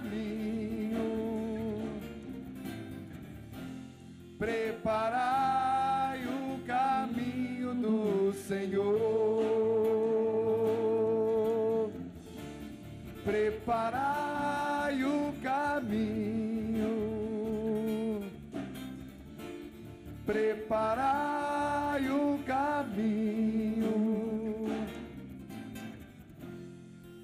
caminho, preparai o caminho do Senhor, preparai o caminho, preparai o caminho,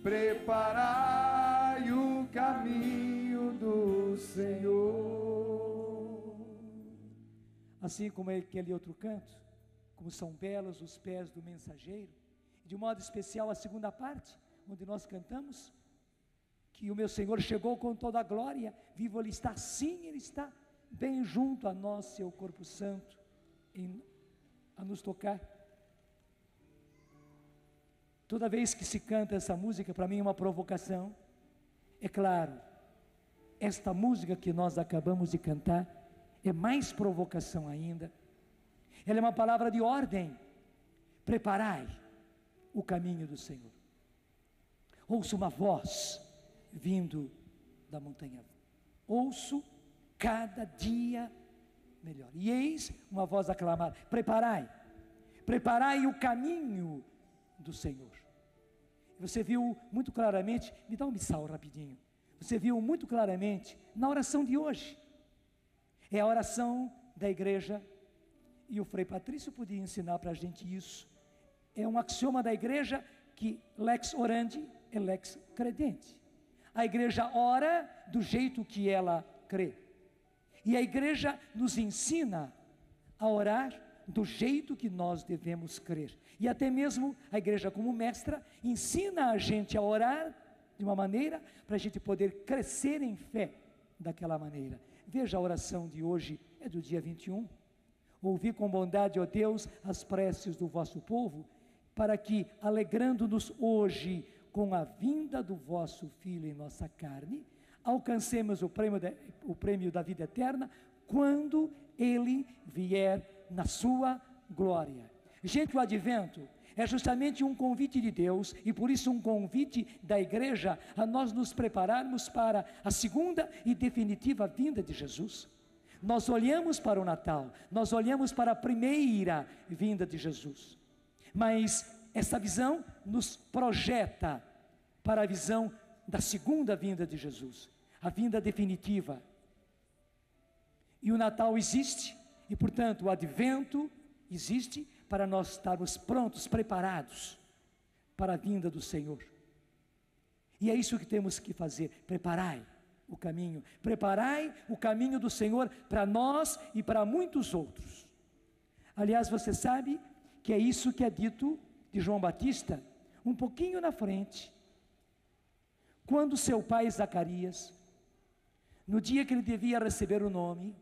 preparai o caminho do Senhor. Assim como aquele outro canto, como são belos os pés do mensageiro, de modo especial a segunda parte, onde nós cantamos que o meu Senhor chegou com toda a glória, vivo Ele está, sim, Ele está bem junto a nós, seu corpo santo, a nos tocar. Toda vez que se canta essa música, para mim é uma provocação. É claro, esta música que nós acabamos de cantar é mais provocação ainda. Ela é uma palavra de ordem: preparai o caminho do Senhor. Ouço uma voz vindo da montanha, ouço cada dia melhor, e eis uma voz a clamar: preparai, preparai o caminho do Senhor. Você viu muito claramente, me dá um missal rapidinho, você viu muito claramente na oração de hoje. É a oração da igreja, e o Frei Patrício podia ensinar para a gente isso. É um axioma da igreja que lex orandi é lex credenti. A igreja ora do jeito que ela crê, e a igreja nos ensina a orar do jeito que nós devemos crer, e até mesmo a igreja como mestra ensina a gente a orar de uma maneira para a gente poder crescer em fé daquela maneira. Veja, a oração de hoje é do dia 21. Ouvi com bondade, ó Deus, as preces do vosso povo, para que, alegrando-nos hoje com a vinda do vosso Filho em nossa carne, alcancemos o prêmio da vida eterna, quando Ele vier na sua glória. Gente, o advento é justamente um convite de Deus, e por isso um convite da igreja a nós nos prepararmos para a segunda e definitiva vinda de Jesus. Nós olhamos para o Natal, nós olhamos para a primeira vinda de Jesus, mas essa visão nos projeta para a visão da segunda vinda de Jesus, a vinda definitiva. E o Natal existe, e portanto o advento existe para nós estarmos prontos, preparados para a vinda do Senhor. E é isso que temos que fazer: preparai o caminho do Senhor para nós e para muitos outros. Aliás, você sabe que é isso que é dito de João Batista, um pouquinho na frente, quando seu pai Zacarias, no dia que ele devia receber o nome,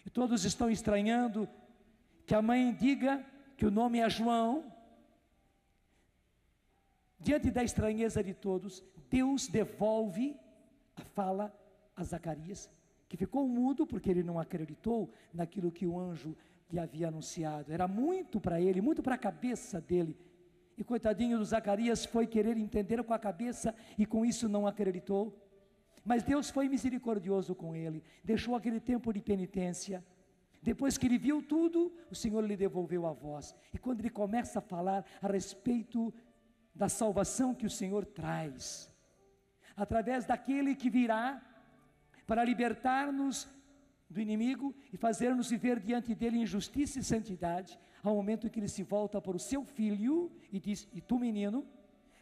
e todos estão estranhando que a mãe diga que o nome é João. Diante da estranheza de todos, Deus devolve a fala a Zacarias, que ficou mudo porque ele não acreditou naquilo que o anjo lhe havia anunciado. Era muito para ele, muito para a cabeça dele, e coitadinho do Zacarias foi querer entender com a cabeça e com isso não acreditou. Mas Deus foi misericordioso com ele, deixou aquele tempo de penitência. Depois que ele viu tudo, o Senhor lhe devolveu a voz, e quando ele começa a falar a respeito da salvação que o Senhor traz, através daquele que virá para libertar-nos do inimigo e fazer-nos viver diante dele em justiça e santidade, ao momento em que ele se volta para o seu filho e diz: e tu, menino,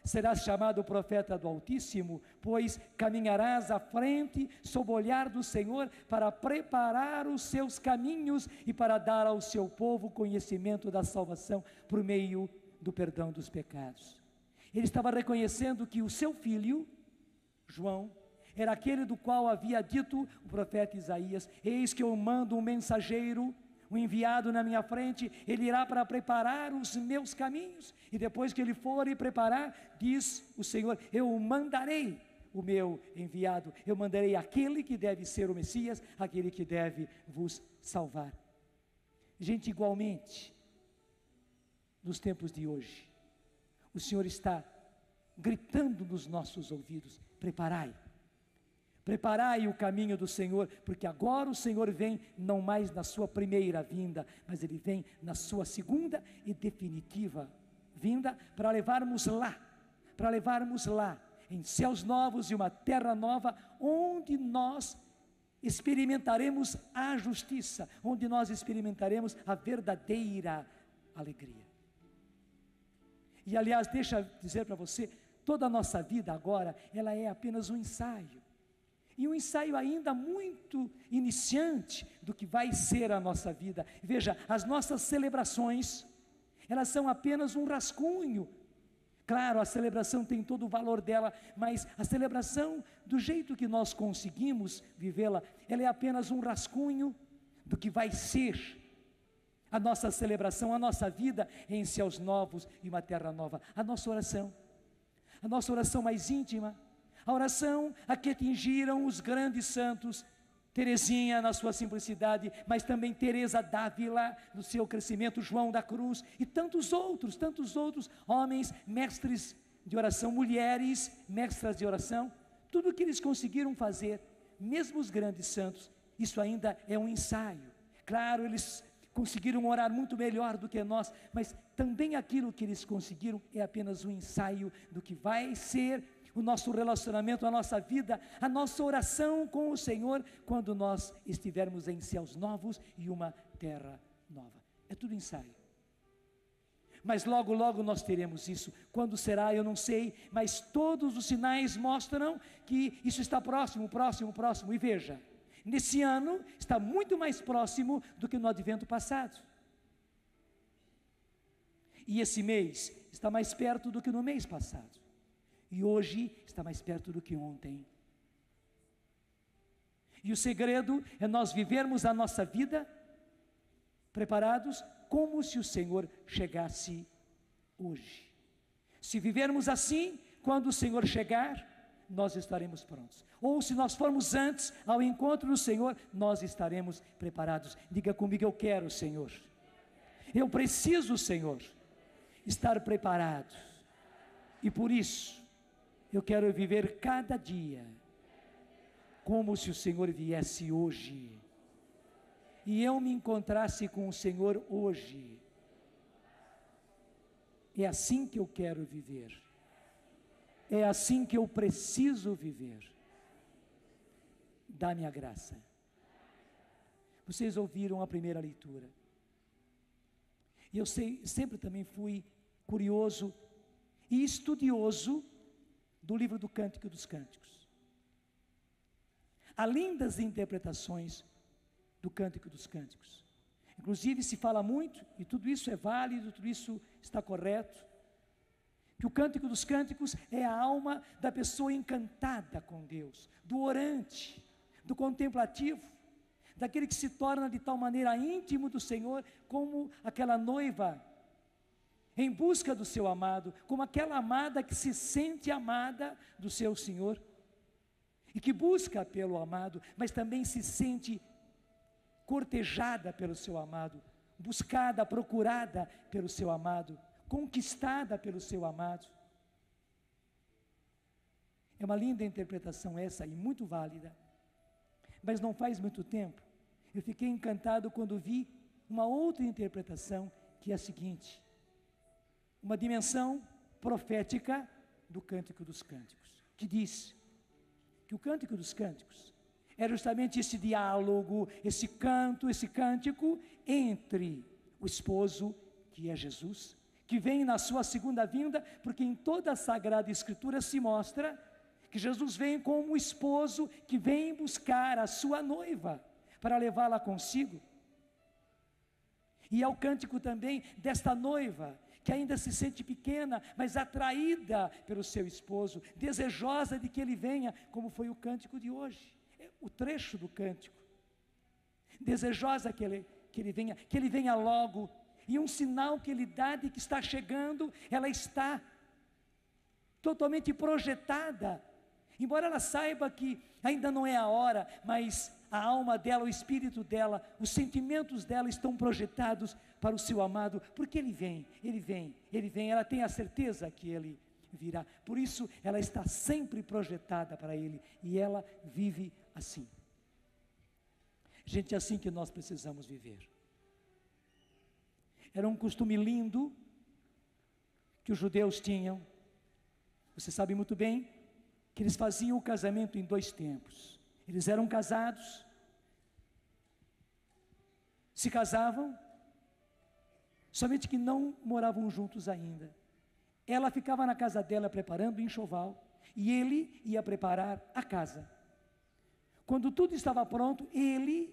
serás chamado profeta do Altíssimo, pois caminharás à frente sob o olhar do Senhor para preparar os seus caminhos e para dar ao seu povo conhecimento da salvação por meio do perdão dos pecados. Ele estava reconhecendo que o seu filho, João, era aquele do qual havia dito o profeta Isaías: eis que eu mando um mensageiro, um enviado na minha frente, ele irá para preparar os meus caminhos, e depois que ele for e preparar, diz o Senhor, eu mandarei o meu enviado, eu mandarei aquele que deve ser o Messias, aquele que deve vos salvar. Gente, igualmente, nos tempos de hoje, o Senhor está gritando nos nossos ouvidos: preparai, Preparai o caminho do Senhor, porque agora o Senhor vem não mais na sua primeira vinda, mas Ele vem na sua segunda e definitiva vinda, para levarmos lá, em céus novos e uma terra nova, onde nós experimentaremos a justiça, onde nós experimentaremos a verdadeira alegria. E aliás, deixa eu dizer para você, toda a nossa vida agora, ela é apenas um ensaio, e um ensaio ainda muito iniciante do que vai ser a nossa vida. Veja, as nossas celebrações, elas são apenas um rascunho. Claro, a celebração tem todo o valor dela, mas a celebração, do jeito que nós conseguimos vivê-la, ela é apenas um rascunho do que vai ser a nossa celebração, a nossa vida em céus novos e uma terra nova. A nossa oração mais íntima, a oração a que atingiram os grandes santos, Teresinha na sua simplicidade, mas também Teresa d'Ávila no seu crescimento, João da Cruz e tantos outros homens, mestres de oração, mulheres, mestras de oração, tudo o que eles conseguiram fazer, mesmo os grandes santos, isso ainda é um ensaio. Claro, eles conseguiram orar muito melhor do que nós, mas também aquilo que eles conseguiram é apenas um ensaio do que vai ser o nosso relacionamento, a nossa vida, a nossa oração com o Senhor, quando nós estivermos em céus novos e uma terra nova. É tudo ensaio. Mas logo, logo nós teremos isso. Quando será, eu não sei, mas todos os sinais mostram que isso está próximo. E veja, nesse ano está muito mais próximo do que no advento passado. E esse mês está mais perto do que no mês passado. E hoje está mais perto do que ontem. E o segredo é nós vivermos a nossa vida preparados como se o Senhor chegasse hoje. Se vivermos assim, quando o Senhor chegar, nós estaremos prontos. Ou se nós formos antes ao encontro do Senhor, nós estaremos preparados. Diga comigo: eu quero, Senhor. Eu preciso, Senhor, estar preparado. E por isso, eu quero viver cada dia como se o Senhor viesse hoje, e eu me encontrasse com o Senhor hoje. É assim que eu quero viver, é assim que eu preciso viver. Dá-me a graça. Vocês ouviram a primeira leitura, e eu sempre também fui curioso e estudioso do livro do Cântico dos Cânticos. Além das interpretações do Cântico dos Cânticos, inclusive se fala muito, e tudo isso é válido, tudo isso está correto, que o Cântico dos Cânticos é a alma da pessoa encantada com Deus, do orante, do contemplativo, daquele que se torna de tal maneira íntimo do Senhor, como aquela noiva em busca do seu amado, como aquela amada que se sente amada do seu Senhor, e que busca pelo amado, mas também se sente cortejada pelo seu amado, buscada, procurada pelo seu amado, conquistada pelo seu amado. É uma linda interpretação essa, e muito válida, mas não faz muito tempo, eu fiquei encantado quando vi uma outra interpretação, que é a seguinte: uma dimensão profética do Cântico dos Cânticos, que diz que o Cântico dos Cânticos é justamente esse diálogo, esse canto, esse cântico entre o esposo, que é Jesus, que vem na sua segunda vinda, porque em toda a Sagrada Escritura se mostra que Jesus vem como o esposo que vem buscar a sua noiva para levá-la consigo. E é o cântico também desta noiva, que ainda se sente pequena, mas atraída pelo seu esposo, desejosa de que ele venha, como foi o cântico de hoje, o trecho do cântico, desejosa que ele venha logo, e um sinal que ele dá de que está chegando, ela está totalmente projetada, embora ela saiba que ainda não é a hora, mas a alma dela, o espírito dela, os sentimentos dela estão projetados para o seu amado, porque ele vem, ela tem a certeza que ele virá. Por isso, ela está sempre projetada para Ele, e ela vive assim. Gente, é assim que nós precisamos viver. Era um costume lindo que os judeus tinham. Você sabe muito bem que eles faziam o casamento em 2 tempos. Eles eram casados, se casavam, somente que não moravam juntos ainda. Ela ficava na casa dela preparando o enxoval, e ele ia preparar a casa. Quando tudo estava pronto, ele,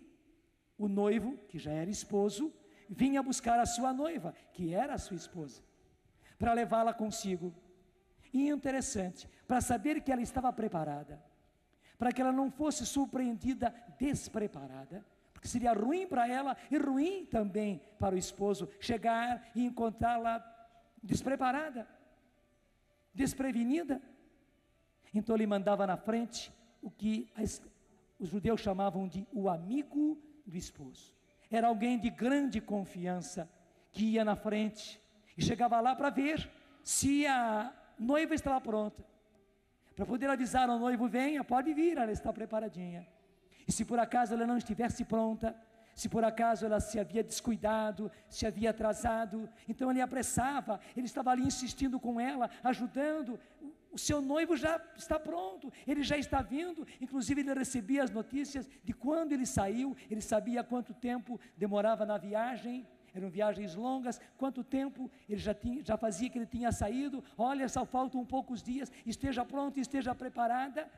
o noivo, que já era esposo, vinha buscar a sua noiva, que era a sua esposa, para levá-la consigo. E interessante, para saber que ela estava preparada, para que ela não fosse surpreendida despreparada, porque seria ruim para ela e ruim também para o esposo chegar e encontrá-la despreparada, desprevenida. Então ele mandava na frente o que os judeus chamavam de o amigo do esposo. Era alguém de grande confiança que ia na frente e chegava lá para ver se a noiva estava pronta, para poder avisar ao noivo: venha, pode vir, ela está preparadinha. E se por acaso ela não estivesse pronta, se por acaso ela se havia descuidado, se havia atrasado, então ele apressava, ele estava ali insistindo com ela, ajudando. O seu noivo já está pronto, ele já está vindo. Inclusive ele recebia as notícias de quando ele saiu, ele sabia quanto tempo demorava na viagem. Eram viagens longas, quanto tempo ele já fazia que ele tinha saído. Olha, só faltam poucos dias, esteja pronto, esteja preparada.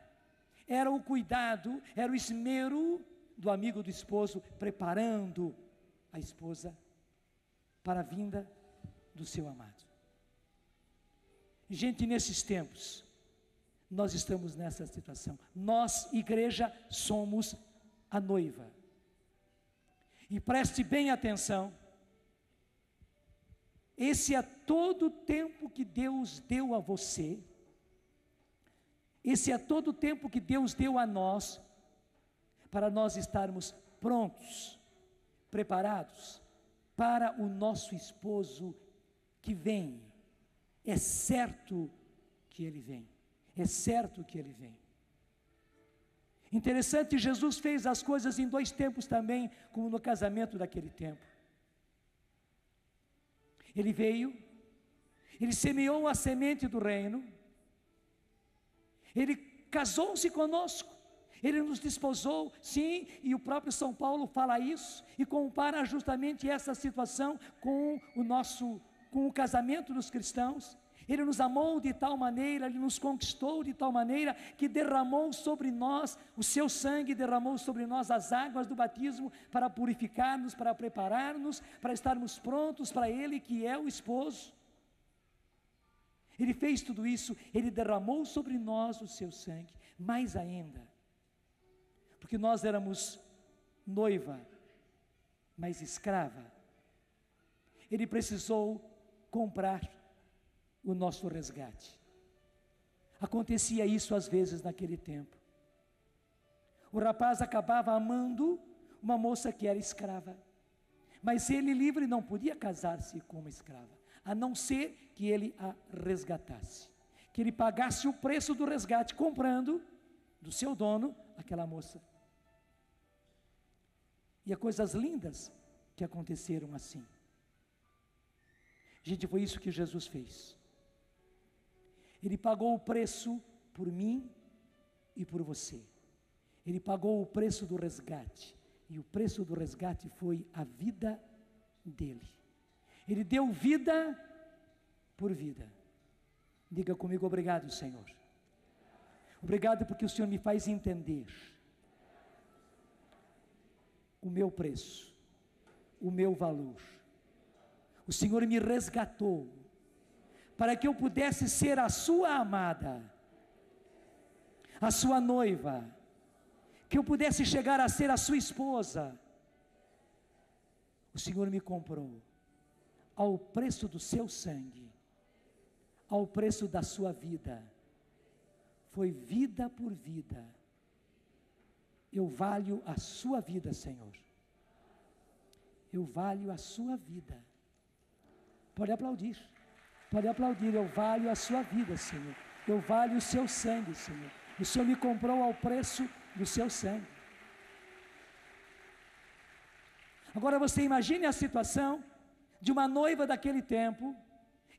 Era o cuidado, era o esmero do amigo do esposo, preparando a esposa para a vinda do seu amado. Gente, nesses tempos, nós estamos nessa situação. Nós, igreja, somos a noiva. E preste bem atenção, esse é todo o tempo que Deus deu a você, esse é todo o tempo que Deus deu a nós, para nós estarmos prontos, preparados para o nosso esposo que vem. É certo que ele vem, é certo que ele vem. Interessante, Jesus fez as coisas em 2 tempos também, como no casamento daquele tempo. Ele veio, ele semeou a semente do reino, ele casou-se conosco, ele nos desposou, sim, e o próprio São Paulo fala isso, e compara justamente essa situação com o casamento dos cristãos. Ele nos amou de tal maneira, ele nos conquistou de tal maneira, que derramou sobre nós o seu sangue, derramou sobre nós as águas do batismo, para purificar-nos, para preparar-nos, para estarmos prontos para ele que é o esposo. Ele fez tudo isso, ele derramou sobre nós o seu sangue. Mais ainda, porque nós éramos noiva, mas escrava, ele precisou comprar o nosso resgate. Acontecia isso às vezes naquele tempo. O rapaz acabava amando uma moça que era escrava, mas ele livre não podia casar-se com uma escrava, a não ser que ele a resgatasse, que ele pagasse o preço do resgate, comprando do seu dono aquela moça. E há coisas lindas que aconteceram assim. Gente, foi isso que Jesus fez. Ele pagou o preço por mim e por você. Ele pagou o preço do resgate. E o preço do resgate foi a vida dele. Ele deu vida por vida. Diga comigo: obrigado, Senhor. Obrigado porque o Senhor me faz entender o meu preço, o meu valor. O Senhor me resgatou para que eu pudesse ser a sua amada, a sua noiva, que eu pudesse chegar a ser a sua esposa. O Senhor me comprou ao preço do seu sangue, ao preço da sua vida. Foi vida por vida. Eu valho a sua vida, Senhor. Eu valho a sua vida. Pode aplaudir. Pode aplaudir. Eu valho a sua vida, Senhor. Eu valho o seu sangue, Senhor. O Senhor me comprou ao preço do seu sangue. Agora você imagine a situação de uma noiva daquele tempo,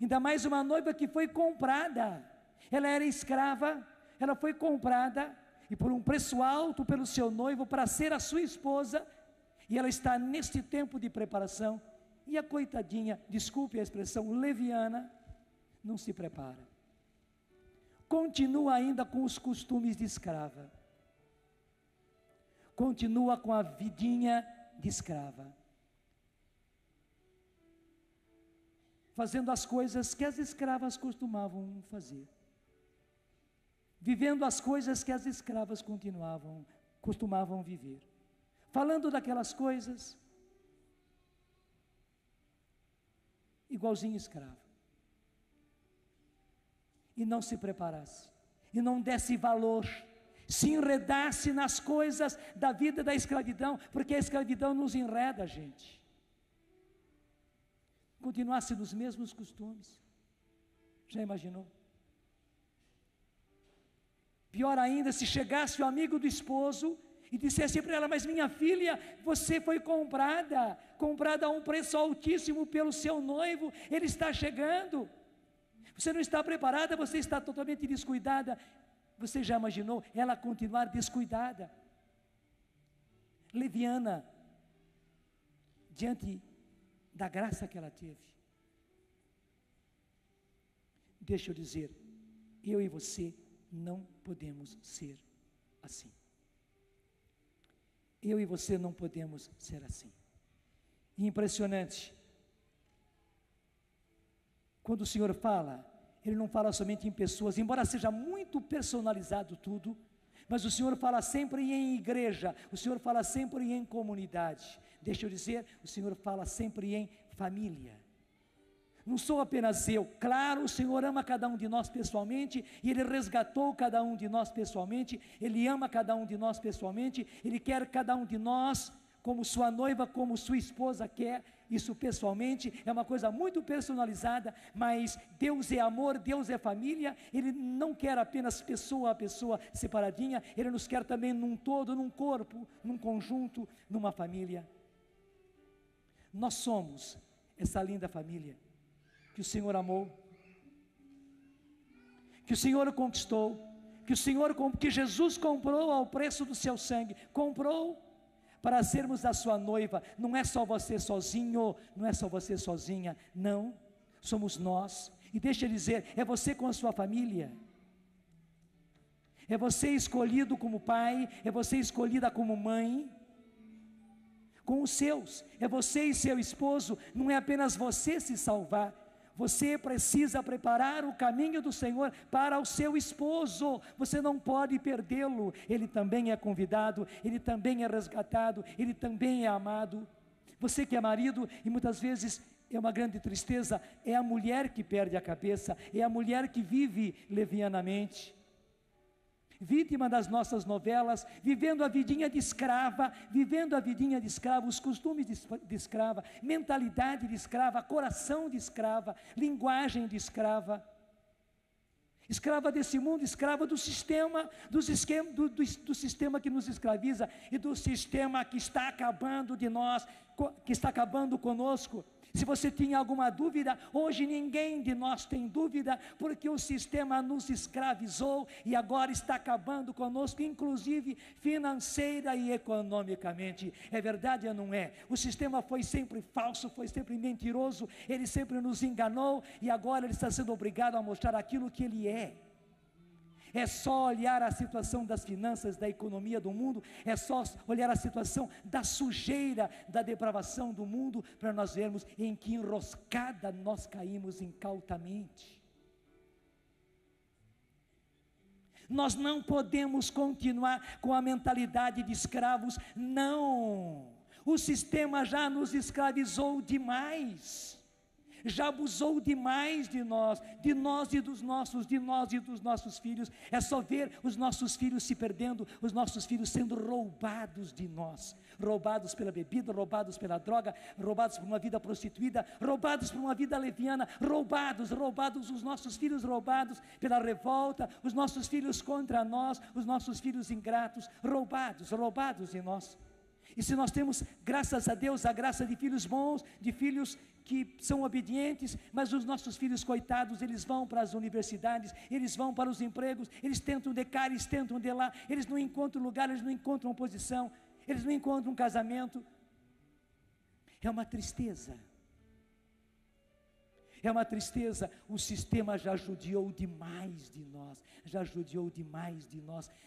ainda mais uma noiva que foi comprada. Ela era escrava, ela foi comprada, e por um preço alto pelo seu noivo, para ser a sua esposa, e ela está neste tempo de preparação, e a coitadinha, desculpe a expressão, leviana, não se prepara. Continua ainda com os costumes de escrava. Continua com a vidinha de escrava. Fazendo as coisas que as escravas costumavam fazer. Vivendo as coisas que as escravas costumavam viver. Falando daquelas coisas, igualzinho escravo. E não se preparasse, e não desse valor, se enredasse nas coisas da vida da escravidão, porque a escravidão nos enreda, gente. Continuasse nos mesmos costumes. Já imaginou? Pior ainda, se chegasse o amigo do esposo e dissesse para ela: mas minha filha, você foi comprada a um preço altíssimo pelo seu noivo, ele está chegando. Você não está preparada, você está totalmente descuidada. Você já imaginou ela continuar descuidada? Leviana, diante da graça que ela teve. Deixa eu dizer, eu e você não podemos ser assim. Eu e você não podemos ser assim. Impressionante. Quando o Senhor fala, Ele não fala somente em pessoas, embora seja muito personalizado tudo, mas o Senhor fala sempre em igreja, o Senhor fala sempre em comunidade. Deixa eu dizer, o Senhor fala sempre em família. Não sou apenas eu, claro, o Senhor ama cada um de nós pessoalmente, e Ele resgatou cada um de nós pessoalmente, Ele ama cada um de nós pessoalmente, Ele quer cada um de nós como sua noiva, como sua esposa quer, isso pessoalmente, é uma coisa muito personalizada, mas Deus é amor, Deus é família, Ele não quer apenas pessoa a pessoa separadinha, Ele nos quer também num todo, num corpo, num conjunto, numa família. Nós somos essa linda família que o Senhor amou, que o Senhor conquistou, que Jesus comprou ao preço do seu sangue, comprou para sermos a sua noiva. Não é só você sozinho, não é só você sozinha, não, somos nós. E deixa eu dizer, é você com a sua família, é você escolhido como pai, é você escolhida como mãe, com os seus, é você e seu esposo. Não é apenas você se salvar, você precisa preparar o caminho do Senhor para o seu esposo. Você não pode perdê-lo. Ele também é convidado, ele também é resgatado, ele também é amado. Você que é marido, e muitas vezes é uma grande tristeza, é a mulher que perde a cabeça, é a mulher que vive levianamente, vítima das nossas novelas, vivendo a vidinha de escrava, os costumes de escrava, mentalidade de escrava, coração de escrava, linguagem de escrava, escrava desse mundo, escrava do sistema, do sistema que nos escraviza e do sistema que está acabando de nós, que está acabando conosco. Se você tinha alguma dúvida, hoje ninguém de nós tem dúvida, porque o sistema nos escravizou e agora está acabando conosco, inclusive financeira e economicamente. É verdade ou não é? O sistema foi sempre falso, foi sempre mentiroso, ele sempre nos enganou e agora ele está sendo obrigado a mostrar aquilo que ele é. É só olhar a situação das finanças, da economia do mundo, é só olhar a situação da sujeira, da depravação do mundo, para nós vermos em que enroscada nós caímos incautamente. Nós não podemos continuar com a mentalidade de escravos, não. O sistema já nos escravizou demais. já abusou demais de nós e dos nossos filhos. É só ver os nossos filhos se perdendo, os nossos filhos sendo roubados de nós, roubados pela bebida, roubados pela droga, roubados por uma vida prostituída, roubados por uma vida leviana, roubados, os nossos filhos roubados pela revolta, os nossos filhos contra nós, os nossos filhos ingratos, roubados de nós. E se nós temos, graças a Deus, a graça de filhos bons, de filhos que são obedientes, mas os nossos filhos coitados, eles vão para as universidades, eles vão para os empregos, eles tentam de cá, eles tentam de lá, eles não encontram lugar, eles não encontram posição, eles não encontram um casamento. É uma tristeza. É uma tristeza. O sistema já judiou demais de nós,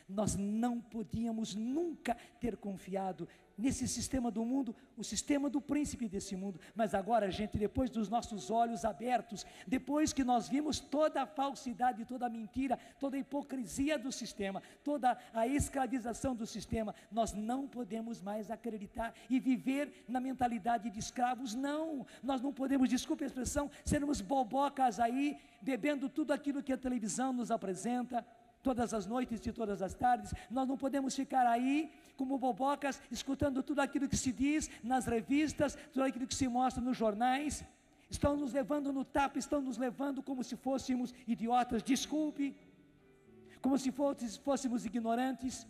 Nós não podíamos nunca ter confiado nesse sistema do mundo, o sistema do príncipe desse mundo. Mas agora, gente, depois dos nossos olhos abertos, depois que nós vimos toda a falsidade, toda a mentira, toda a hipocrisia do sistema, toda a escravização do sistema, nós não podemos mais acreditar e viver na mentalidade de escravos. Não, nós não podemos, desculpe a expressão, sermos bobocas aí, bebendo tudo aquilo que a televisão nos apresenta, todas as noites e todas as tardes. Nós não podemos ficar aí como bobocas, escutando tudo aquilo que se diz nas revistas, tudo aquilo que se mostra nos jornais. Estão nos levando no tapa, estão nos levando como se fôssemos idiotas, desculpe, como se fôssemos ignorantes,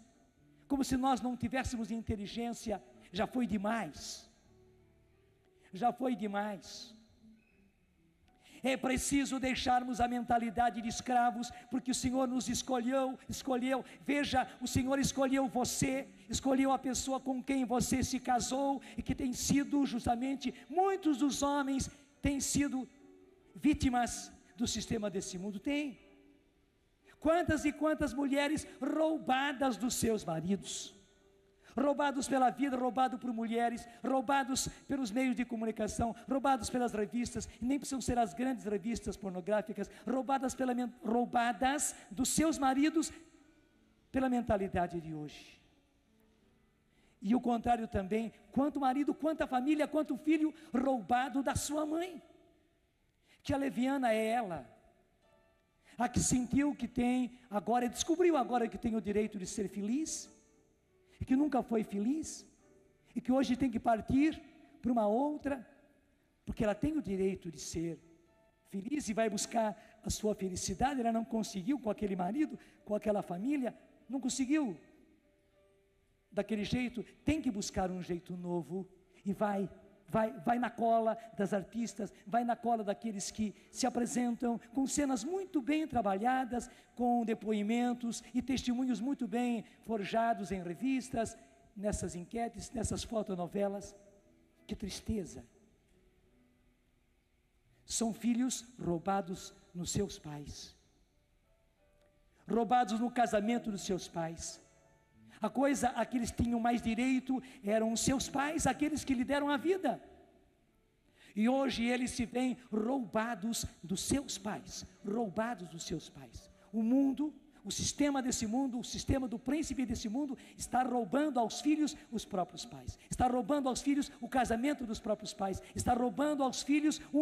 como se nós não tivéssemos inteligência. Já foi demais. É preciso deixarmos a mentalidade de escravos, porque o Senhor nos escolheu, veja, o Senhor escolheu você, escolheu a pessoa com quem você se casou, e que tem sido justamente, muitos dos homens têm sido vítimas do sistema desse mundo. Tem. Quantas e quantas mulheres roubadas dos seus maridos, roubados pela vida, roubados por mulheres, roubados pelos meios de comunicação, roubados pelas revistas, e nem precisam ser as grandes revistas pornográficas, roubadas dos seus maridos pela mentalidade de hoje. E o contrário também, quanto marido, quanta família, quanto filho roubado da sua mãe, que a leviana é ela, a que sentiu que tem, descobriu agora que tem o direito de ser feliz, e que nunca foi feliz, e que hoje tem que partir para uma outra, porque ela tem o direito de ser feliz e vai buscar a sua felicidade. Ela não conseguiu com aquele marido, com aquela família, não conseguiu daquele jeito, tem que buscar um jeito novo, e vai na cola das artistas, vai na cola daqueles que se apresentam com cenas muito bem trabalhadas, com depoimentos e testemunhos muito bem forjados em revistas, nessas enquetes, nessas fotonovelas. Que tristeza! São filhos roubados nos seus pais, roubados no casamento dos seus pais. A que eles tinham mais direito eram os seus pais, aqueles que lhe deram a vida. E hoje eles se veem roubados dos seus pais, O mundo, o sistema desse mundo, o sistema do príncipe desse mundo está roubando aos filhos os próprios pais, está roubando aos filhos o casamento dos próprios pais, está roubando aos filhos o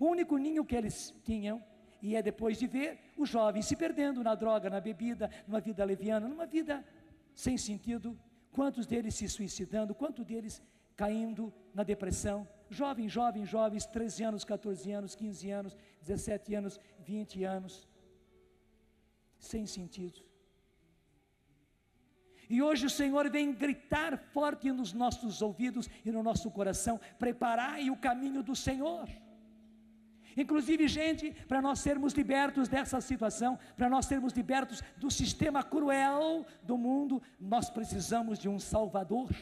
único ninho que eles tinham. E é depois de ver os jovens se perdendo na droga, na bebida, numa vida leviana, numa vida sem sentido. Quantos deles se suicidando, quantos deles caindo na depressão, jovens, 13 anos, 14 anos, 15 anos, 17 anos, 20 anos, sem sentido. E hoje o Senhor vem gritar forte nos nossos ouvidos e no nosso coração: preparai o caminho do Senhor. Inclusive, gente, para nós sermos libertos dessa situação, para nós sermos libertos do sistema cruel do mundo, nós precisamos de um Salvador.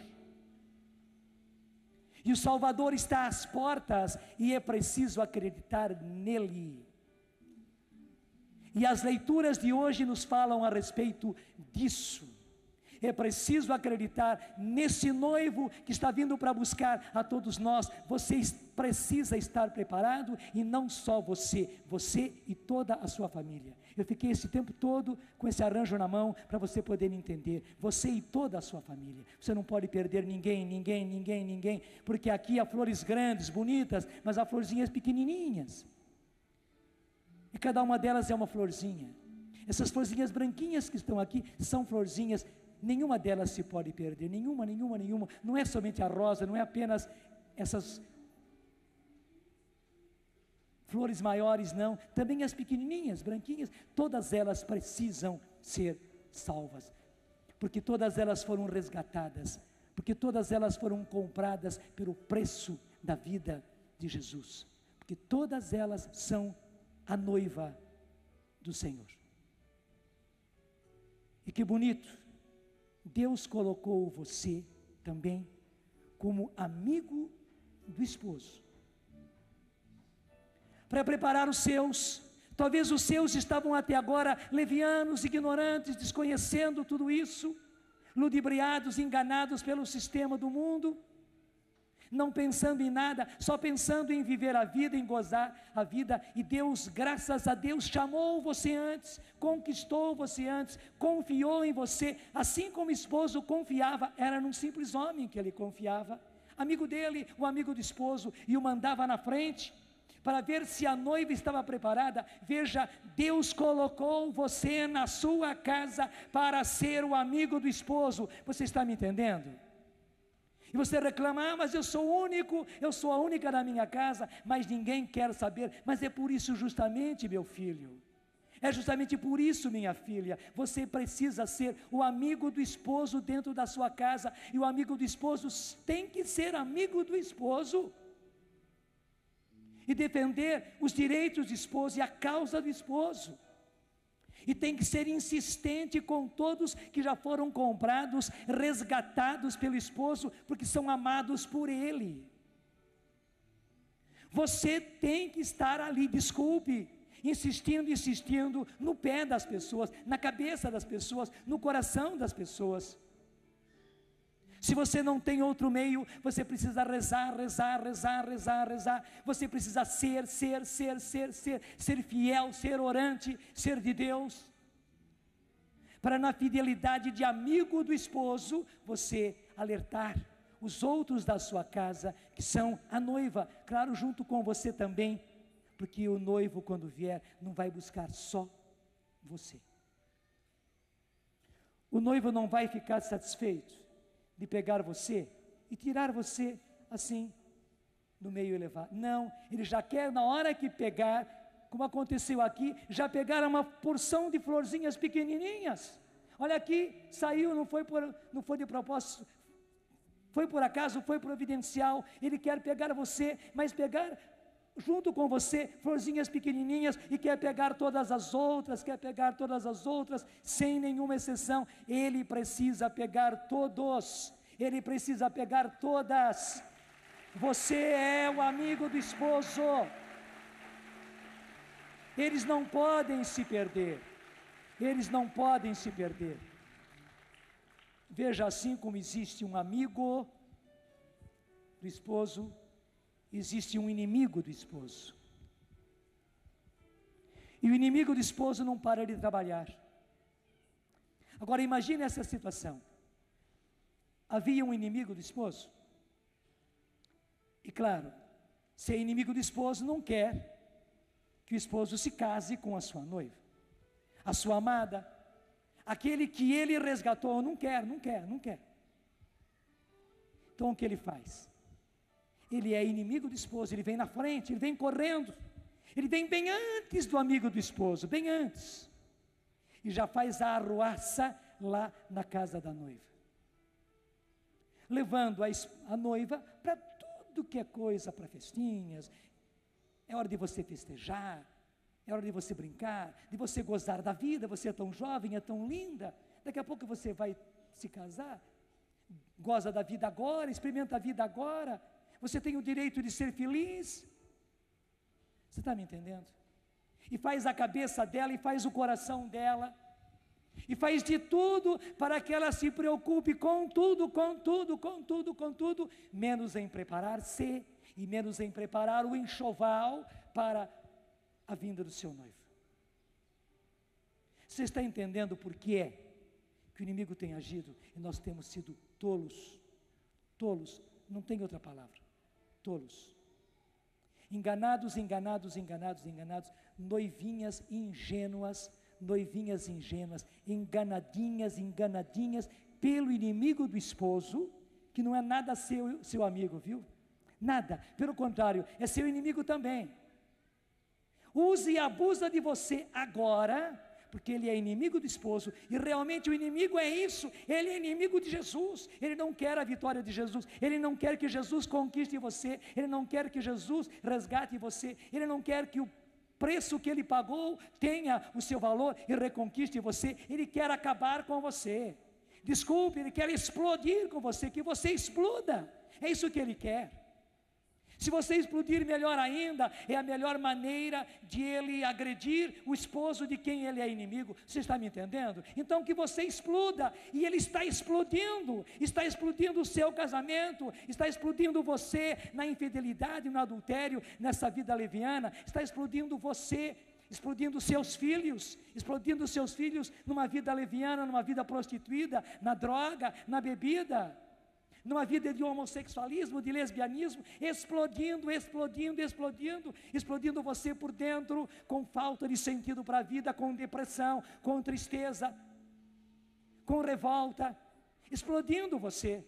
E o Salvador está às portas, e é preciso acreditar nele. E as leituras de hoje nos falam a respeito disso. É preciso acreditar nesse noivo que está vindo para buscar a todos nós. Você precisa estar preparado, e não só você e toda a sua família. Eu fiquei esse tempo todo com esse arranjo na mão para você poder entender. Você e toda a sua família. Você não pode perder ninguém, porque aqui há flores grandes, bonitas, mas há florzinhas pequenininhas. E cada uma delas é uma florzinha. Essas florzinhas branquinhas que estão aqui são florzinhas. Nenhuma delas se pode perder, nenhuma. Não é somente a rosa, não é apenas essas flores maiores, não. Também as pequenininhas, branquinhas, todas elas precisam ser salvas, porque todas elas foram resgatadas, porque todas elas foram compradas pelo preço da vida de Jesus, porque todas elas são a noiva do Senhor. E que bonito, Deus colocou você também como amigo do esposo, para preparar os seus. Talvez os seus estavam até agora levianos, ignorantes, desconhecendo tudo isso, ludibriados, enganados pelo sistema do mundo, não pensando em nada, só pensando em viver a vida, em gozar a vida. E Deus, graças a Deus, chamou você antes, conquistou você antes, confiou em você, assim como o esposo confiava. Era num simples homem que ele confiava, amigo dele, o amigo do esposo, e o mandava na frente, para ver se a noiva estava preparada. Veja, Deus colocou você na sua casa para ser o amigo do esposo. Você está me entendendo? E você reclama, mas eu sou único, eu sou a única na minha casa, mas ninguém quer saber. Mas é por isso justamente, meu filho, é justamente por isso, minha filha, você precisa ser o amigo do esposo dentro da sua casa. E o amigo do esposo tem que ser amigo do esposo, e defender os direitos do esposo e a causa do esposo. E tem que ser insistente com todos que já foram comprados, resgatados pelo esposo, porque são amados por ele. Você tem que estar ali, insistindo no pé das pessoas, na cabeça das pessoas, no coração das pessoas. Se você não tem outro meio, você precisa rezar. Você precisa ser fiel, ser orante, ser de Deus, para na fidelidade de amigo do esposo, você alertar os outros da sua casa, que são a noiva, claro, junto com você também, porque o noivo, quando vier, não vai buscar só você. O noivo não vai ficar satisfeito de pegar você e tirar você assim, no meio elevado. Não, ele já quer, na hora que pegar, como aconteceu aqui, já pegaram uma porção de florzinhas pequenininhas. Olha aqui, saiu, não foi de propósito, foi por acaso, foi providencial. Ele quer pegar você, mas pegar junto com você florzinhas pequenininhas, e quer pegar todas as outras, sem nenhuma exceção. Ele precisa pegar todos, ele precisa pegar todas. Você é o amigo do esposo. Eles não podem se perder. Veja, assim como existe um amigo do esposo, existe um inimigo do esposo. E o inimigo do esposo não para de trabalhar. Agora imagine essa situação. Havia um inimigo do esposo. E claro, ser inimigo do esposo não quer que o esposo se case com a sua noiva, a sua amada, aquele que ele resgatou. Não quer. Então o que ele faz? Ele é inimigo do esposo, ele vem na frente, ele vem correndo, ele vem bem antes do amigo do esposo, bem antes, e já faz a arruaça lá na casa da noiva, levando a noiva para tudo que é coisa, para festinhas. É hora de você festejar, é hora de você brincar, de você gozar da vida. Você é tão jovem, é tão linda, daqui a pouco você vai se casar. Goza da vida agora, experimenta a vida agora. Você tem o direito de ser feliz. Você está me entendendo? E faz a cabeça dela, e faz o coração dela, E faz de tudo para que ela se preocupe com tudo, com tudo, com tudo, com tudo, menos em preparar-se e menos em preparar o enxoval para a vinda do seu noivo. Você está entendendo por que é que o inimigo tem agido e nós temos sido tolos? Tolos, não tem outra palavra, tolos. Enganados, enganados, enganados, enganados, noivinhas ingênuas, enganadinhas, enganadinhas pelo inimigo do esposo, que não é nada seu amigo, viu? Nada, pelo contrário, é seu inimigo também. Usa e abusa de você agora, porque ele é inimigo do esposo, e realmente o inimigo é isso, ele é inimigo de Jesus, ele não quer a vitória de Jesus, ele não quer que Jesus conquiste você, ele não quer que Jesus resgate você, ele não quer que o preço que ele pagou tenha o seu valor e reconquiste você, ele quer acabar com você, desculpe, ele quer explodir com você, que você exploda, é isso que ele quer. Se você explodir, melhor ainda, é a melhor maneira de ele agredir o esposo de quem ele é inimigo. Você está me entendendo? Então que você exploda, e ele está explodindo o seu casamento, está explodindo você na infidelidade, no adultério, nessa vida leviana, está explodindo você, explodindo seus filhos numa vida leviana, numa vida prostituída, na droga, na bebida, numa vida de homossexualismo, de lesbianismo, explodindo você por dentro, com falta de sentido para a vida, com depressão, com tristeza, com revolta, explodindo você.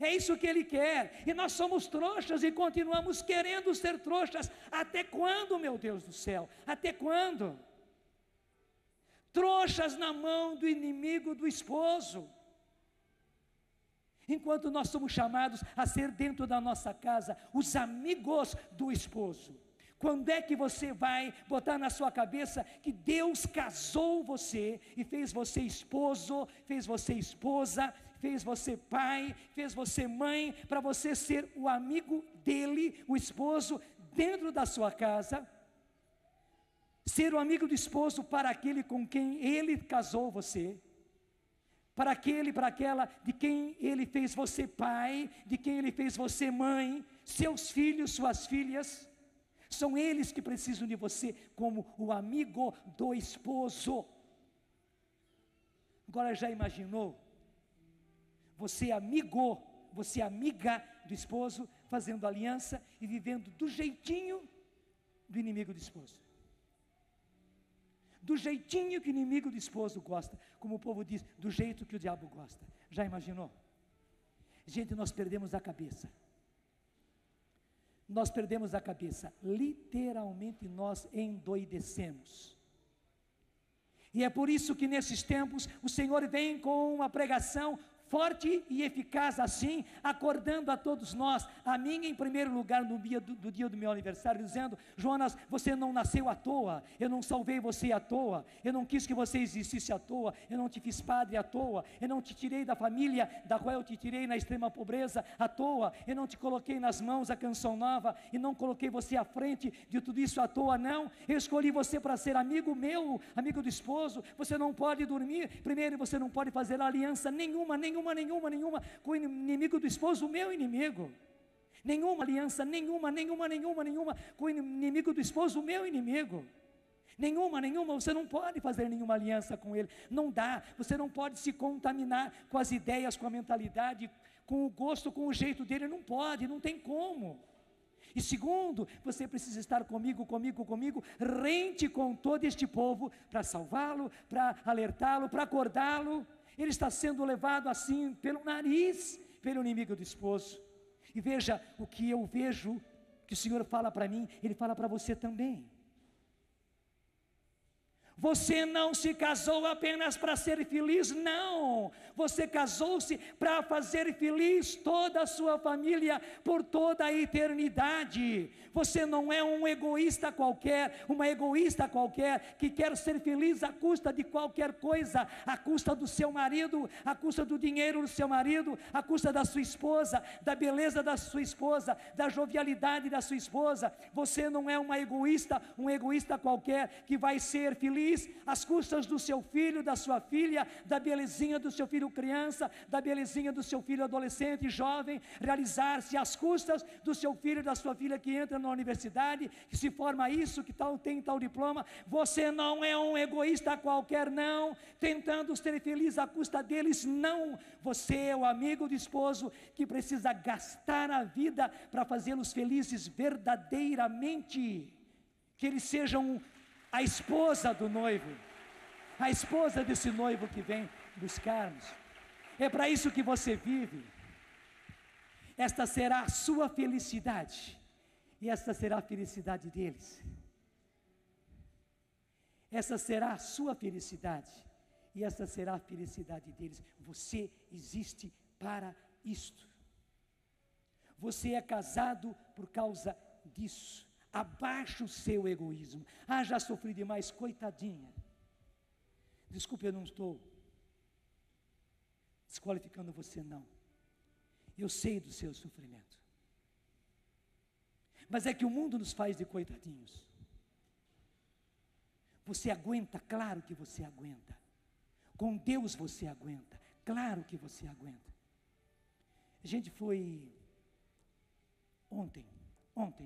É isso que ele quer, e nós somos trouxas e continuamos querendo ser trouxas. Até quando, meu Deus do céu? Até quando? Trouxas na mão do inimigo do esposo. Enquanto nós somos chamados a ser dentro da nossa casa os amigos do esposo. Quando é que você vai botar na sua cabeça que Deus casou você e fez você esposo, fez você esposa, fez você pai, fez você mãe, para você ser o amigo dele, o esposo, dentro da sua casa? Ser o amigo do esposo para aquele com quem ele casou você, para aquele, para aquela de quem ele fez você pai, de quem ele fez você mãe, seus filhos, suas filhas, são eles que precisam de você como o amigo do esposo. Agora já imaginou? Você amigo, você amiga do esposo, fazendo aliança e vivendo do jeitinho do inimigo do esposo. Do jeitinho que o inimigo do esposo gosta, como o povo diz, do jeito que o diabo gosta. Já imaginou? Gente, nós perdemos a cabeça. Nós perdemos a cabeça, literalmente nós endoidecemos. E é por isso que nesses tempos o Senhor vem com uma pregação forte e eficaz assim, acordando a todos nós, a mim em primeiro lugar no dia do meu aniversário, dizendo: Jonas, você não nasceu à toa, eu não salvei você à toa, eu não quis que você existisse à toa, eu não te fiz padre à toa, eu não te tirei da família da qual eu te tirei na extrema pobreza à toa, eu não te coloquei nas mãos a canção nova e não coloquei você à frente de tudo isso à toa, não. Eu escolhi você para ser amigo meu, amigo do esposo. Você não pode dormir, primeiro você não pode fazer aliança nenhuma com o inimigo do esposo, o meu inimigo. Nenhuma aliança, nenhuma com o inimigo do esposo, o meu inimigo. Nenhuma, você não pode fazer nenhuma aliança com ele, não dá. Você não pode se contaminar com as ideias, com a mentalidade, com o gosto, com o jeito dele, não pode, não tem como. E segundo, você precisa estar comigo, rente com todo este povo, para salvá-lo, para alertá-lo, para acordá-lo. Ele está sendo levado assim, pelo nariz, pelo inimigo do esposo. E veja, o que eu vejo, que o Senhor fala para mim, Ele fala para você também. Você não se casou apenas para ser feliz, não. Você casou-se para fazer feliz toda a sua família por toda a eternidade. Você não é um egoísta qualquer, uma egoísta qualquer, que quer ser feliz à custa de qualquer coisa, à custa do seu marido, à custa do dinheiro do seu marido, à custa da sua esposa, da beleza da sua esposa, da jovialidade da sua esposa. Você não é um egoísta qualquer, que vai ser feliz feliz às custas do seu filho, da sua filha, da belezinha do seu filho criança, da belezinha do seu filho adolescente, jovem, realizar-se às custas do seu filho, da sua filha que entra na universidade, que se forma isso, que tal, tem tal diploma. Você não é um egoísta qualquer, não, tentando ser feliz à custa deles, não. Você é o amigo do esposo que precisa gastar a vida para fazê-los felizes verdadeiramente, que eles sejam a esposa do noivo, a esposa desse noivo que vem buscar-nos. É para isso que você vive. Esta será a sua felicidade, e esta será a felicidade deles. Essa será a sua felicidade, e esta será a felicidade deles. Você existe para isto. Você é casado por causa disso. Abaixe o seu egoísmo. Ah, já sofri demais, coitadinha. Desculpe, eu não estou desqualificando você, não. Eu sei do seu sofrimento. Mas é que o mundo nos faz de coitadinhos. Você aguenta, claro que você aguenta. Com Deus você aguenta, claro que você aguenta. A gente foi ontem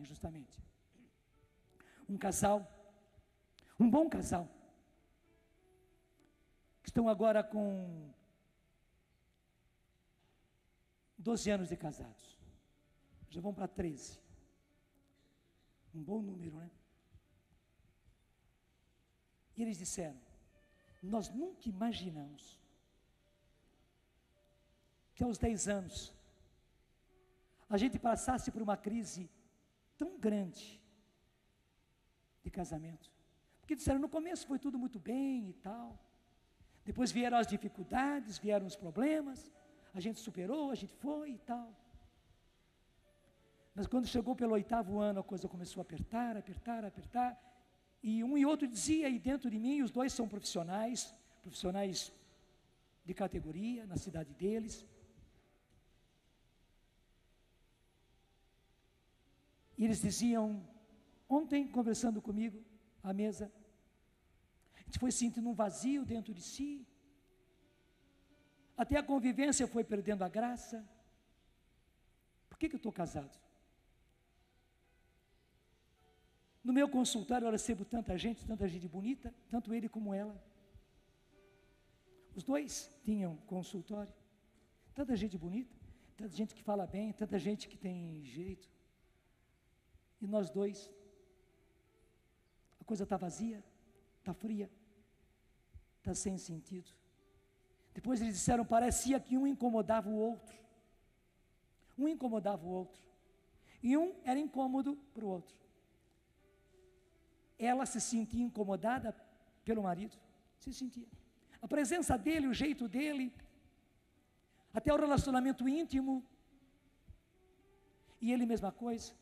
justamente, um casal, um bom casal, que estão agora com 12 anos de casados, já vão para 13, um bom número, né? E eles disseram: nós nunca imaginamos que aos 10 anos a gente passasse por uma crise tão grande de casamento. Porque disseram, no começo foi tudo muito bem e tal, depois vieram as dificuldades, vieram os problemas, a gente superou, a gente foi e tal. Mas quando chegou pelo 8º ano, a coisa começou a apertar, e um e outro dizia aí dentro de mim, os dois são profissionais de categoria na cidade deles. E eles diziam, ontem conversando comigo à mesa, a gente foi sentindo um vazio dentro de si, até a convivência foi perdendo a graça. Por que eu estou casado? No meu consultório eu recebo tanta gente bonita, tanto ele como ela. Os dois tinham consultório, tanta gente bonita, tanta gente que fala bem, tanta gente que tem jeito. E nós dois, a coisa está vazia, está fria, está sem sentido. Depois eles disseram, parecia que um incomodava o outro. Um incomodava o outro. E um era incômodo para o outro. Ela se sentia incomodada pelo marido, se sentia. A presença dele, o jeito dele, até o relacionamento íntimo, e ele mesma coisa.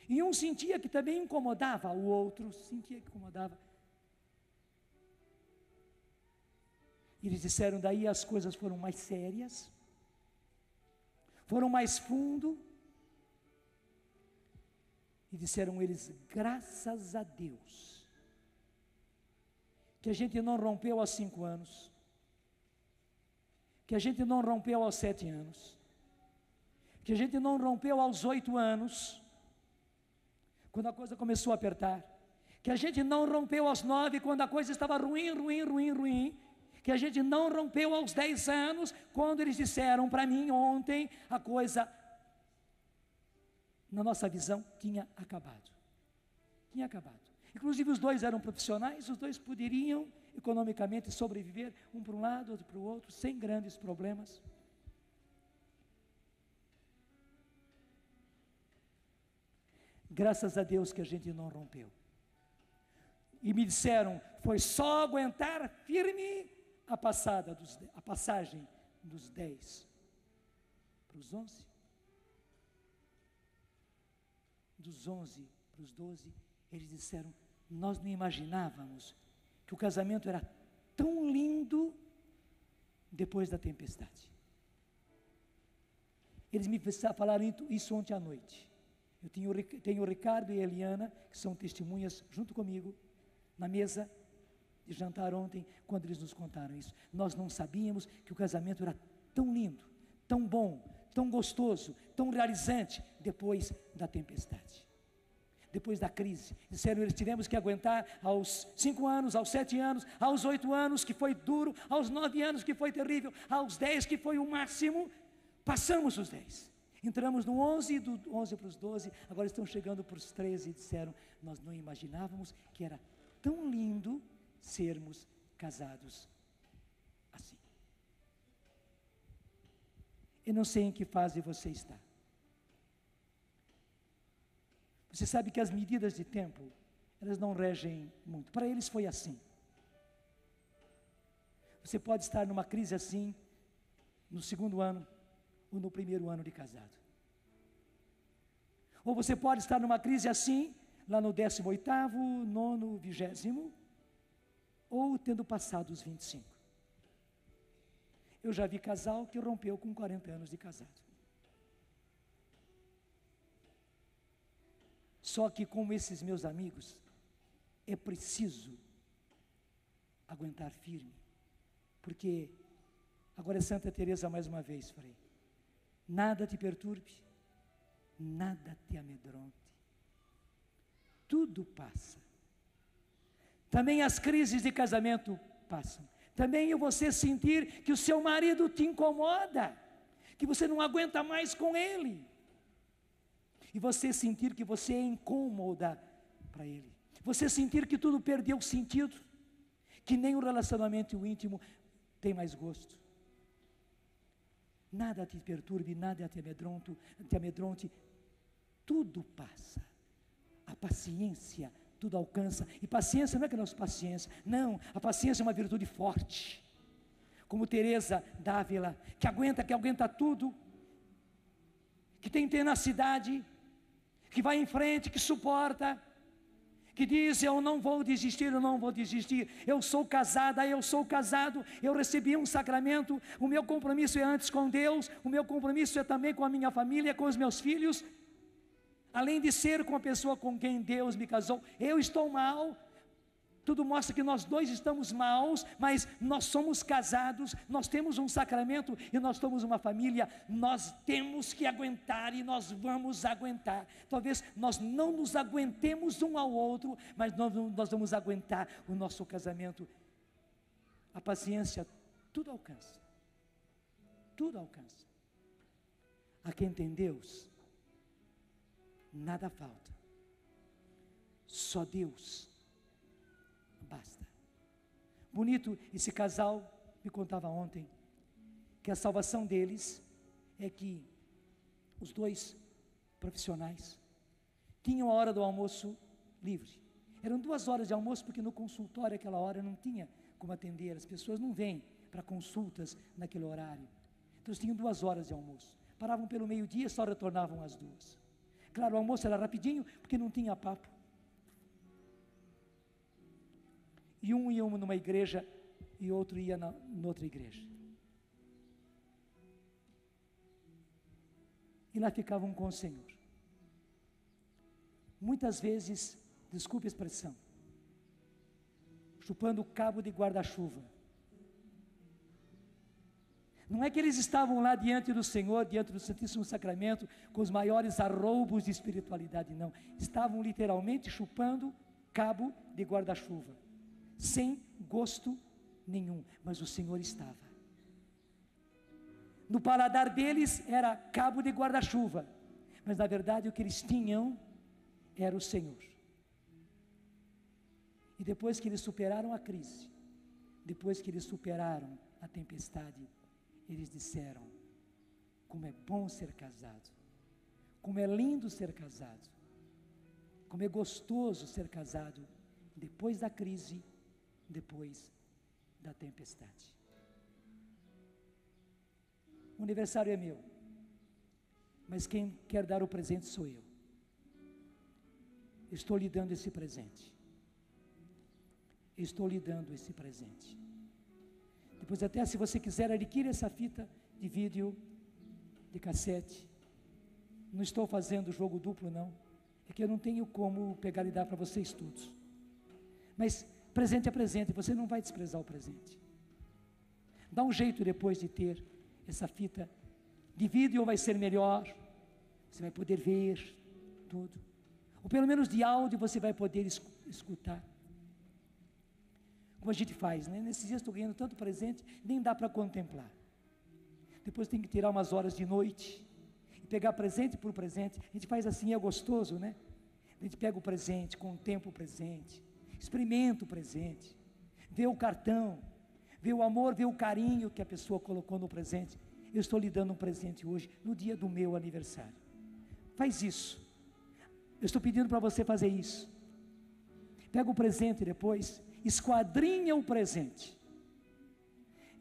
E um sentia que também incomodava o outro, sentia que incomodava. E eles disseram, daí as coisas foram mais sérias, foram mais fundo, e disseram eles, graças a Deus, que a gente não rompeu aos 5 anos, que a gente não rompeu aos 7 anos, que a gente não rompeu aos 8 anos, quando a coisa começou a apertar, que a gente não rompeu aos 9, quando a coisa estava ruim, que a gente não rompeu aos 10 anos, quando eles disseram para mim ontem, a coisa, na nossa visão, tinha acabado. Tinha acabado. Inclusive os dois eram profissionais, os dois poderiam economicamente sobreviver, um para um lado, outro para o outro, sem grandes problemas. Graças a Deus que a gente não rompeu. E me disseram, foi só aguentar firme a passagem dos 10 para os 11. Dos 11 para os 12, eles disseram, nós não imaginávamos que o casamento era tão lindo depois da tempestade. Eles me falaram isso ontem à noite. Eu tenho o Ricardo e a Eliana, que são testemunhas junto comigo, na mesa de jantar ontem, quando eles nos contaram isso. Nós não sabíamos que o casamento era tão lindo, tão bom, tão gostoso, tão realizante, depois da tempestade, depois da crise. Disseram, eles tivemos que aguentar aos 5 anos, aos 7 anos, aos 8 anos, que foi duro, aos 9 anos, que foi terrível, aos 10, que foi o máximo. Passamos os 10, entramos no 11, do 11 para os 12, agora estão chegando para os 13, e disseram, nós não imaginávamos que era tão lindo sermos casados assim. Eu não sei em que fase você está. Você sabe que as medidas de tempo, elas não regem muito. Para eles foi assim. Você pode estar numa crise assim, no 2º ano, ou no 1º ano de casado. Ou você pode estar numa crise assim, lá no 18º, 9º, 20º, ou tendo passado os 25. Eu já vi casal que rompeu com 40 anos de casado. Só que como esses meus amigos, é preciso aguentar firme, porque, agora é Santa Teresa mais uma vez, Frei, nada te perturbe, nada te amedronte, tudo passa. Também as crises de casamento passam. Também você sentir que o seu marido te incomoda, que você não aguenta mais com ele. E você sentir que você é incômoda para ele. Você sentir que tudo perdeu sentido, que nem o relacionamento íntimo tem mais gosto. Nada te perturbe, nada te amedronte, tudo passa. A paciência tudo alcança. E paciência não é que nós paciência, não, a paciência é uma virtude forte. Como Teresa d'Ávila, que aguenta tudo, que tem tenacidade, que vai em frente, que suporta, que diz, eu não vou desistir, eu sou casada, eu sou casado, eu recebi um sacramento, o meu compromisso é antes com Deus, o meu compromisso é também com a minha família, com os meus filhos, além de ser com a pessoa com quem Deus me casou, eu estou mal, tudo mostra que nós dois estamos maus, mas nós somos casados, nós temos um sacramento e nós somos uma família, nós temos que aguentar e nós vamos aguentar. Talvez nós não nos aguentemos um ao outro, mas nós vamos aguentar o nosso casamento. A paciência tudo alcança, tudo alcança. A quem tem Deus, nada falta, só Deus basta. Bonito, esse casal me contava ontem, que a salvação deles é que os dois profissionais tinham a hora do almoço livre. Eram 2 horas de almoço, porque no consultório aquela hora não tinha como atender, as pessoas não vêm para consultas naquele horário. Então eles tinham 2 horas de almoço, paravam pelo meio-dia, só retornavam às 2. Claro, o almoço era rapidinho, porque não tinha papo. E um ia numa igreja, e outro ia noutra igreja. E lá ficavam com o Senhor. Muitas vezes, desculpe a expressão, chupando o cabo de guarda-chuva. Não é que eles estavam lá diante do Senhor, diante do Santíssimo Sacramento, com os maiores arroubos de espiritualidade, não. Estavam literalmente chupando cabo de guarda-chuva, sem gosto nenhum, mas o Senhor estava. No paladar deles era cabo de guarda-chuva, mas na verdade o que eles tinham era o Senhor. E depois que eles superaram a crise, depois que eles superaram a tempestade, eles disseram, como é bom ser casado, como é lindo ser casado, como é gostoso ser casado, depois da crise, depois da tempestade. O aniversário é meu, mas quem quer dar o presente sou eu. Estou lhe dando esse presente. Estou lhe dando esse presente. Depois até, se você quiser, adquire essa fita de vídeo, de cassete. Não estou fazendo jogo duplo, não. É que eu não tenho como pegar e dar para vocês todos. Mas presente é presente, você não vai desprezar o presente. Dá um jeito depois de ter essa fita de vídeo, vai ser melhor, você vai poder ver tudo, ou pelo menos de áudio você vai poder escutar, como a gente faz, né? Nesses dias estou ganhando tanto presente, nem dá para contemplar, depois tem que tirar umas horas de noite, e pegar presente por presente, a gente faz assim, é gostoso, né? A gente pega o presente, contempla o presente, experimenta o presente, vê o cartão, vê o amor, vê o carinho que a pessoa colocou no presente. Eu estou lhe dando um presente hoje, no dia do meu aniversário. Faz isso. Eu estou pedindo para você fazer isso. Pega o presente depois, esquadrinha o presente.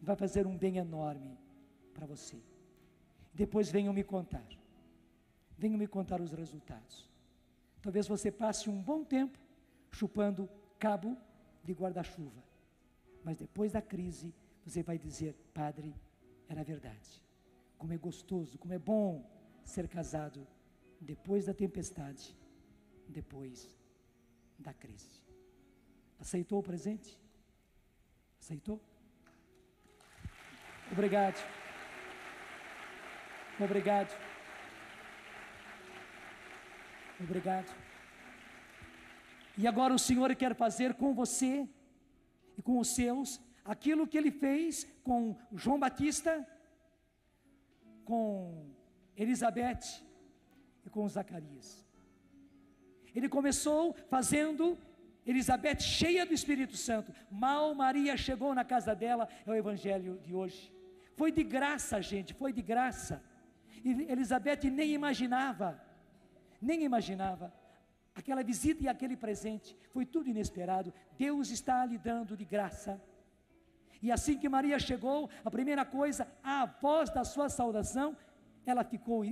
Vai fazer um bem enorme para você. Depois venham me contar. Venham me contar os resultados. Talvez você passe um bom tempo chupando cabo de guarda-chuva. Mas depois da crise, você vai dizer: Padre, era verdade. Como é gostoso, como é bom ser casado depois da tempestade, depois da crise. Aceitou o presente? Aceitou? Obrigado. Obrigado. Obrigado. E agora o Senhor quer fazer com você e com os seus aquilo que Ele fez com João Batista, com Elizabeth e com Zacarias. Ele começou fazendo Elizabeth cheia do Espírito Santo. Mal Maria chegou na casa dela, é o evangelho de hoje. Foi de graça, gente, foi de graça. E Elizabeth nem imaginava, aquela visita e aquele presente, foi tudo inesperado. Deus está lhe dando de graça. E assim que Maria chegou, a primeira coisa, a voz da sua saudação,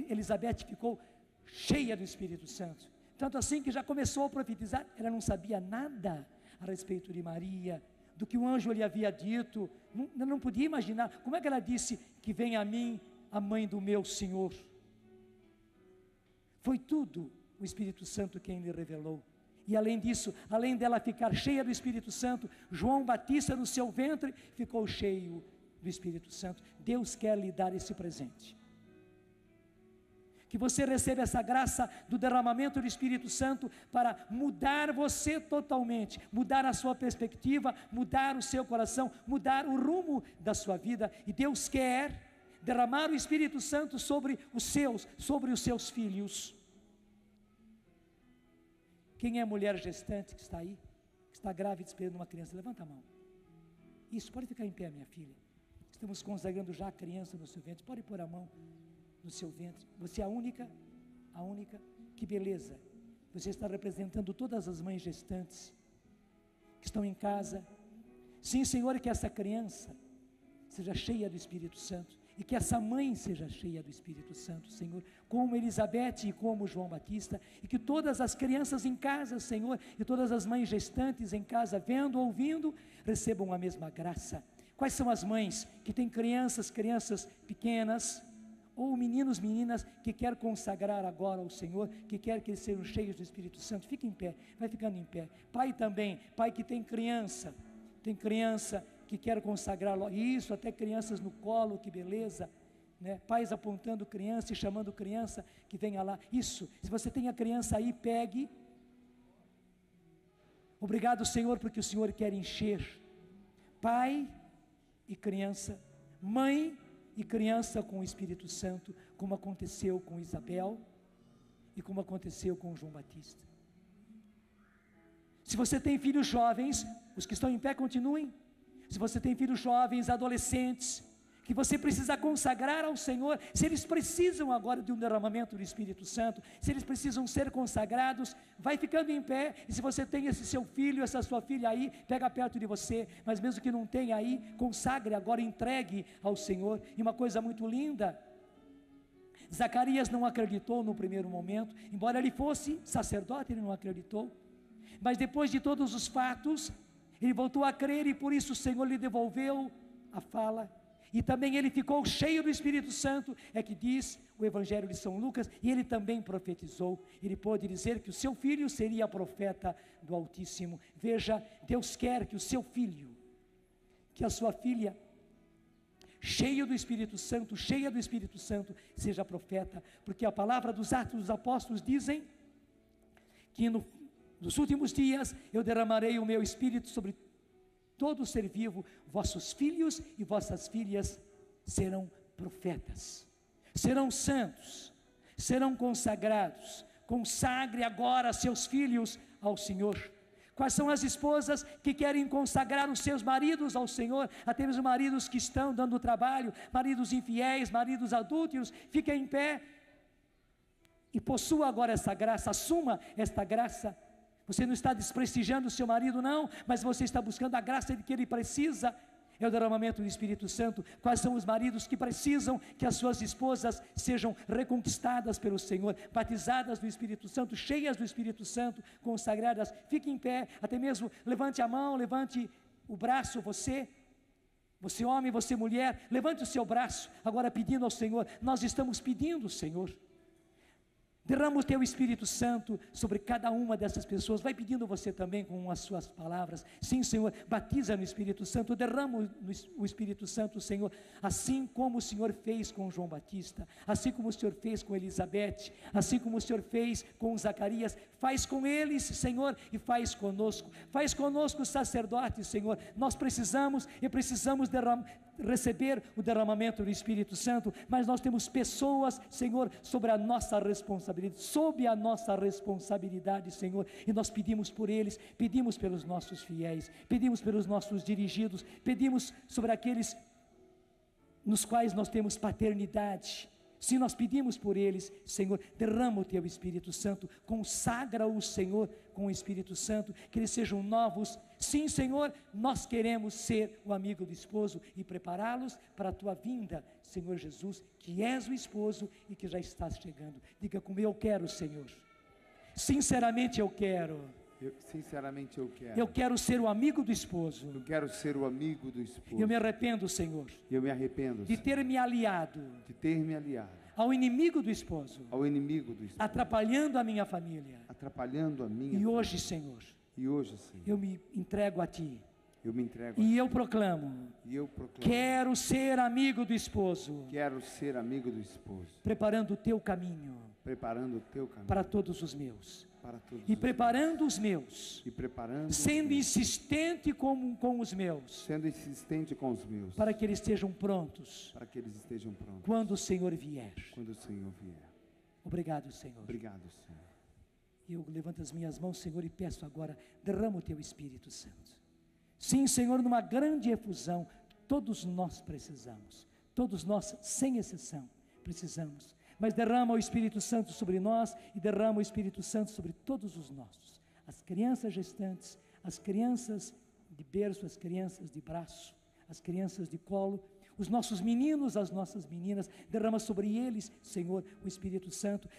Elizabeth ficou cheia do Espírito Santo. Tanto assim que já começou a profetizar, ela não sabia nada a respeito de Maria, do que o anjo lhe havia dito, não podia imaginar. Como é que ela disse que vem a mim a mãe do meu Senhor? Foi tudo o Espírito Santo quem lhe revelou. E além disso, além dela ficar cheia do Espírito Santo, João Batista no seu ventre ficou cheio do Espírito Santo. Deus quer lhe dar esse presente. Que você receba essa graça do derramamento do Espírito Santo para mudar você totalmente, mudar a sua perspectiva, mudar o seu coração, mudar o rumo da sua vida. E Deus quer derramar o Espírito Santo sobre os seus filhos. Quem é mulher gestante que está aí, que está grávida esperando uma criança? Levanta a mão. Isso, pode ficar em pé, minha filha. Estamos consagrando já a criança no seu ventre. Pode pôr a mão no seu ventre. Você é a única, que beleza. Você está representando todas as mães gestantes que estão em casa. Sim, Senhor, que essa criança seja cheia do Espírito Santo. E que essa mãe seja cheia do Espírito Santo, Senhor, como Elizabeth e como João Batista, e que todas as crianças em casa, Senhor, e todas as mães gestantes em casa, vendo, ouvindo, recebam a mesma graça. Quais são as mães que têm crianças pequenas, ou meninos, meninas, que quer consagrar agora ao Senhor, que quer que eles sejam cheios do Espírito Santo? Fique em pé, vai ficando em pé. Pai também, pai que tem criança que quer consagrar, isso, até crianças no colo, que beleza, né? Pais apontando criança e chamando criança que venha lá, isso, se você tem a criança aí, pegue. Obrigado, Senhor, porque o Senhor quer encher pai e criança, mãe e criança com o Espírito Santo, como aconteceu com Isabel e como aconteceu com João Batista. Se você tem filhos jovens, os que estão em pé continuem. Se você tem filhos jovens, adolescentes, que você precisa consagrar ao Senhor, se eles precisam agora de um derramamento do Espírito Santo, se eles precisam ser consagrados, vai ficando em pé. E se você tem esse seu filho, essa sua filha aí, pega perto de você, mas mesmo que não tenha aí, consagre agora, entregue ao Senhor. E uma coisa muito linda, Zacarias não acreditou no primeiro momento, embora ele fosse sacerdote, ele não acreditou, mas depois de todos os fatos, ele voltou a crer, e por isso o Senhor lhe devolveu a fala. E também ele ficou cheio do Espírito Santo, é que diz o Evangelho de São Lucas, e ele também profetizou. Ele pôde dizer que o seu filho seria profeta do Altíssimo. Veja, Deus quer que o seu filho, que a sua filha, cheia do Espírito Santo, seja profeta, porque a palavra dos Atos dos Apóstolos dizem que nos últimos dias eu derramarei o meu Espírito sobre todo ser vivo, vossos filhos e vossas filhas serão profetas, serão santos, serão consagrados. Consagre agora seus filhos ao Senhor. Quais são as esposas que querem consagrar os seus maridos ao Senhor? Até mesmo maridos que estão dando trabalho, maridos infiéis, maridos adúlteros, fiquem em pé e possua agora essa graça, assuma esta graça. Você não está desprestigiando o seu marido, não, mas você está buscando a graça de que ele precisa. É o derramamento do Espírito Santo. Quais são os maridos que precisam que as suas esposas sejam reconquistadas pelo Senhor, batizadas do Espírito Santo, cheias do Espírito Santo, consagradas? Fique em pé, até mesmo levante a mão, levante o braço, você homem, você mulher, levante o seu braço, agora pedindo ao Senhor. Nós estamos pedindo, Senhor, derrama o teu Espírito Santo sobre cada uma dessas pessoas. Vai pedindo você também com as suas palavras. Sim, Senhor, batiza no Espírito Santo, derrama o Espírito Santo, Senhor, assim como o Senhor fez com João Batista, assim como o Senhor fez com Elizabeth, assim como o Senhor fez com Zacarias. Faz com eles, Senhor, e faz conosco os sacerdotes, Senhor. Nós precisamos receber o derramamento do Espírito Santo, mas nós temos pessoas, Senhor, sob a nossa responsabilidade, Senhor, e nós pedimos por eles, pedimos pelos nossos fiéis, pedimos pelos nossos dirigidos, pedimos sobre aqueles nos quais nós temos paternidade. Se nós pedimos por eles, Senhor, derrama o teu Espírito Santo, consagra-o, Senhor, com o Espírito Santo, que eles sejam novos. Sim, Senhor, nós queremos ser o amigo do esposo e prepará-los para a tua vinda, Senhor Jesus, que és o esposo e que já estás chegando. Diga comigo: eu quero, Senhor, sinceramente eu quero. Eu quero ser o amigo do esposo. Eu me arrependo, Senhor, de ter me aliado ao inimigo do esposo, atrapalhando a minha família. E hoje, Senhor, eu me entrego a Ti. E eu proclamo, quero ser amigo do esposo, preparando o teu caminho para todos os meus. E preparando os meus, sendo insistente com os meus, para que eles estejam prontos, quando o Senhor vier. Obrigado, Senhor. Eu levanto as minhas mãos, Senhor, e peço agora, derrama o teu Espírito Santo. Sim, Senhor, numa grande efusão, todos nós precisamos, todos nós, sem exceção, precisamos. Mas derrama o Espírito Santo sobre nós e derrama o Espírito Santo sobre todos os nossos. As crianças gestantes, as crianças de berço, as crianças de braço, as crianças de colo, os nossos meninos, as nossas meninas, derrama sobre eles, Senhor, o Espírito Santo.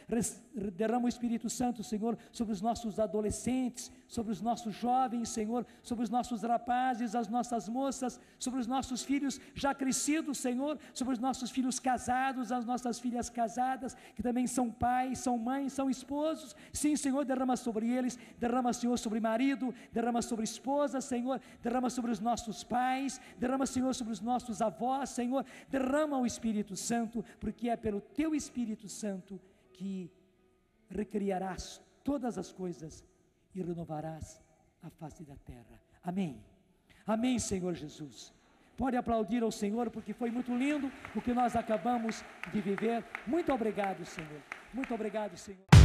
Derrama o Espírito Santo, Senhor, sobre os nossos adolescentes, sobre os nossos jovens, Senhor, sobre os nossos rapazes, as nossas moças, sobre os nossos filhos já crescidos, Senhor, sobre os nossos filhos casados, as nossas filhas casadas, que também são pais, são mães, são esposos. Sim, Senhor, derrama sobre eles, derrama, Senhor, sobre marido, derrama sobre esposa, Senhor, derrama sobre os nossos pais, derrama, Senhor, sobre os nossos avós, Senhor, derrama o Espírito Santo, porque é pelo teu Espírito Santo que recriarás todas as coisas e renovarás a face da terra. Amém. Amém, Senhor Jesus. Pode aplaudir ao Senhor, porque foi muito lindo o que nós acabamos de viver. Muito obrigado, Senhor. Muito obrigado, Senhor.